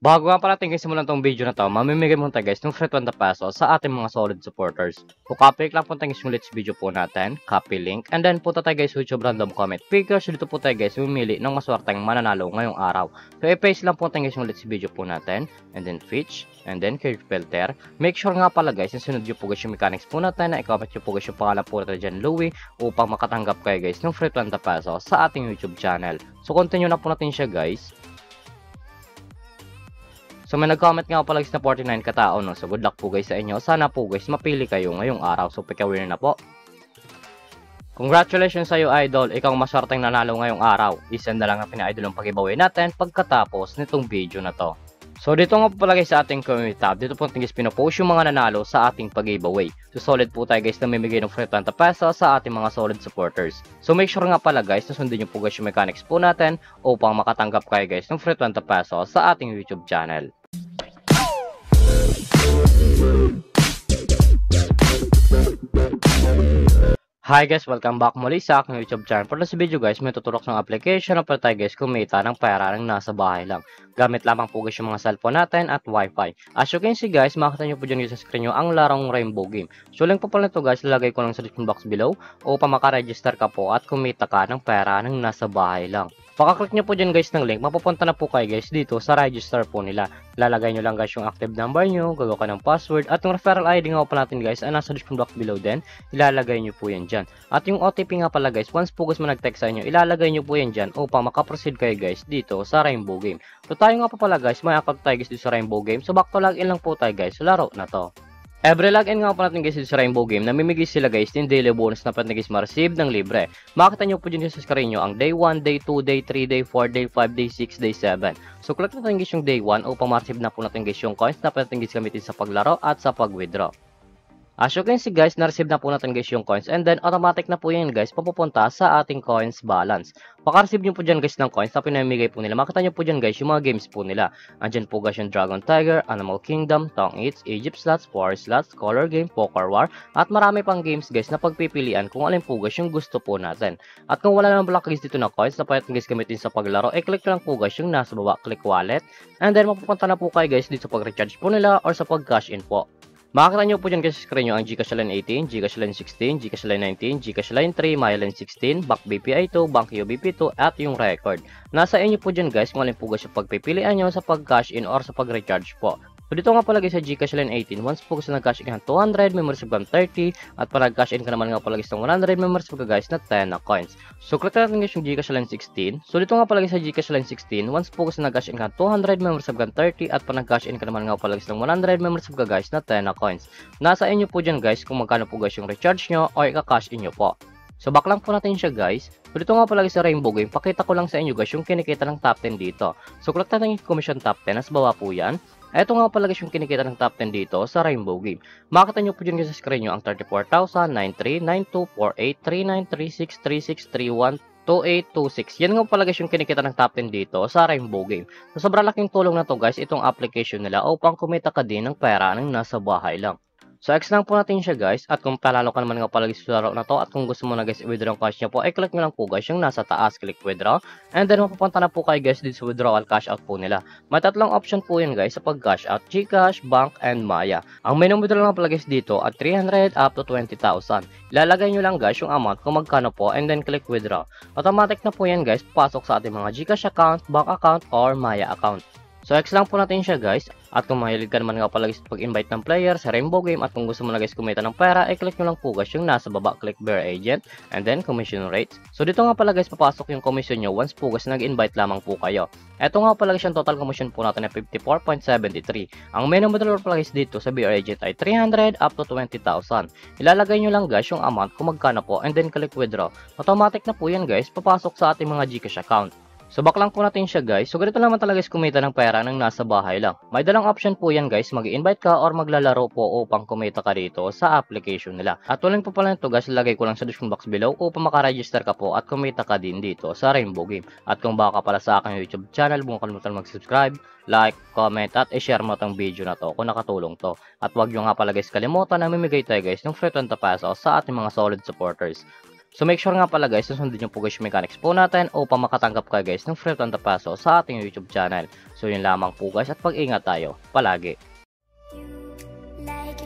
Bago nga pala natin simulan tong video na to, mamimigay muna tayo guys ng free 20 pesos sa ating mga solid supporters. So copy lang po tayo yung let's video po natin, copy link, and then punta tayo guys sa YouTube random comment. Figures dito po tayo guys mamili ng maswerteng mananalo ngayong araw. So i-paste lang po tayo guys yung let's video po natin, and then Twitch, and then curve filter. Make sure nga pala guys, yung sunod nyo po guys yung mechanics po natin, na i-comment nyo po guys yung pangalan po natin dyan Louie, upang makatanggap kayo guys ng free 20 pesos sa ating YouTube channel. So continue na po natin siya guys. So may nag-comment nga pala guys na 49 katao, no? So good luck po guys sa inyo. Sana po guys mapili kayo ngayong araw. So pika-winner na po. Congratulations sa iyo idol. Ikaw maswerteng nanalo ngayong araw. Isend na lang ang pina-idol ng pag-giveaway natin pagkatapos nitong video na to. So dito nga po pala guys sa ating community tab, dito po guys pinopost yung mga nanalo sa ating pag-giveaway. So solid po tayo guys na mamimigay ng free 20 pesos sa ating mga solid supporters. So make sure nga pala guys na sundin nyo po guys yung mechanics po natin upang makatanggap kayo guys ng free 20 pesos sa ating YouTube channel. Hi guys, welcome back muli sa aking YouTube channel. For this video guys, may tuturok ng application na pala tayo guys kumita ng pera ng nasa bahay lang. Gamit lamang po guys yung mga cellphone natin at wifi. As you can see guys, makita nyo po dyan sa screen nyo ang larong Rainbow Game. So link po pala ito guys, lalagay ko lang sa description box below upang makaregister ka po at kumita ka ng pera ng nasa bahay lang. Pakaklik nyo po dyan guys ng link, mapupunta na po kayo guys dito sa register po nila. Lalagay nyo lang guys yung active number nyo, gagawa ka ng password, at yung referral ID nga po natin guys ay nasa description box below din. Ilalagay nyo po yan dyan. At yung OTP nga pala guys, once po guys mo nag-text sa inyo, ilalagay nyo po yan dyan upang makaproceed kayo guys dito sa Rainbow Game. So tayo nga po pala guys, may account tayo guys dito sa Rainbow Game. So back to login lang po tayo guys sa laro na to. Every login nga po natin guys sa Rainbow Game, namimigay sila guys ng daily bonus na pwede guys ma-receive ng libre. Makita nyo po dyan sa screen nyo ang day 1, day 2, day 3, day 4, day 5, day 6, day 7. So click natin guys yung day 1 upang ma-receive na po natin guys yung coins na pwede guys gamitin sa paglaro at sa pag-withdraw. As you can see guys, na-receive na po natin guys yung coins, and then automatic na po yan guys papupunta sa ating coins balance. Paka-receive nyo po dyan guys ng coins na pinamigay po nila. Makita nyo po dyan guys yung mga games po nila. Andyan po guys yung Dragon Tiger, Animal Kingdom, Tong Eats, Egypt Slots, Forest Slots, Color Game, Poker War, at marami pang games guys na pagpipilian kung alin po guys yung gusto po natin. At kung wala naman block guys dito na coins na pwede guys gamitin sa paglaro, click lang po guys yung nasa baba, click wallet, and then mapupunta na po kayo guys dito sa pag-recharge po nila or sa pag-cash in po. Makakita nyo po dyan guys sa screen nyo ang Gcash Line 18, Gcash Line 16, Gcash Line 19, Gcash Line 3, Myline 16, Bank BPI 2, Bank UBP 2, at yung record. Nasa inyo po dyan guys kung alin po guys yung pagpipilian nyo sa pag-cash in or sa pag-recharge po. So dito nga pala guys sa Gcash Line 18, once po guys na nag-cash in ka ng 200, may receive ka ng 30, at para nag-cash in ka naman nga pala guys ng 100, may receive ka guys na 10 na coins. So click natin guys yung Gcash Line 16. So dito nga pala guys sa Gcash Line 16, once po guys na nag-cash in ka ng 200, may receive ka ng 30, at para nag-cash in ka naman nga pala guys ng 100, may receive ka guys na 10 na coins. Nasa inyo po dyan guys kung magkano po guys yung recharge nyo o ika-cash in nyo po. So back lang po natin siya guys. So dito nga pala sa Rainbow Game, pakita ko lang sa inyo guys yung kinikita ng top 10 dito. So click natin yung commission top 10, nasa baba po yan. Ito nga pala guys yung kinikita ng top 10 dito sa Rainbow Game. Makita nyo po dyan guys sa screen nyo ang 34,000, 93, 92, 48, 39, 36, 36, 31, 2826. Yan nga pala guys yung kinikita ng top 10 dito sa Rainbow Game. So sobrang laking tulong na to guys itong application nila upang kumita ka din ng pera ng nasa bahay lang. So, X lang po natin siya guys, at kung palalo ka naman nga pala guys sa laro na to, at kung gusto mo na guys i-withdraw ang cash nyo po, click nyo lang po guys yung nasa taas, click withdraw, and then mapupunta na po kayo guys dito sa withdrawal cash out po nila. May tatlong option po yan guys sa pag-cash out, GCash, Bank, and Maya. Ang minimum withdrawal lang pala guys dito at 300 up to 20,000. Ilalagay nyo lang guys yung amount kung magkano po, and then click withdraw. Automatic na po yan guys, papasok sa ating mga GCash account, Bank account, or Maya account. So, X lang po natin siya guys. At kung mahilig ka naman nga pala guys pag-invite ng player sa Rainbow Game, at kung gusto mo na guys kumita ng pera, click nyo lang po guys yung nasa baba, click Bear Agent, and then Commission Rates. So, dito nga pala guys papasok yung commission nyo once po guys nag-invite lamang po kayo. Ito nga pala guys yung total commission po natin na 54.73. Ang minimum withdrawal pala guys dito sa Bear Agent ay 300 up to 20,000. Ilalagay nyo lang guys yung amount kung magkano po, and then click Withdraw. Automatic na po yan guys, papasok sa ating mga Gcash account. So back lang po natin siya guys. So ganito naman talaga guys kumita ng pera ng nasa bahay lang. May dalang option po yan guys, mag-invite ka or maglalaro po upang kumita ka dito sa application nila. At tuloy po pala nito guys, lagay ko lang sa description box below upang makaregister ka po at kumita ka din dito sa Rainbow Game. At kung baka pala sa aking YouTube channel, huwag kalimutan mag-subscribe, like, comment, at i-share mo itong video na to kung nakatulong to. At huwag nyo nga pala guys kalimutan na mamimigay tayo guys ng free 20 pesos sa ating mga solid supporters. So make sure nga pala guys na sundin nyo po guys yung mechanics po natin upang makatanggap kayo guys ng free 20 peso sa ating YouTube channel. So yun lamang po guys at pag-ingat tayo palagi. Like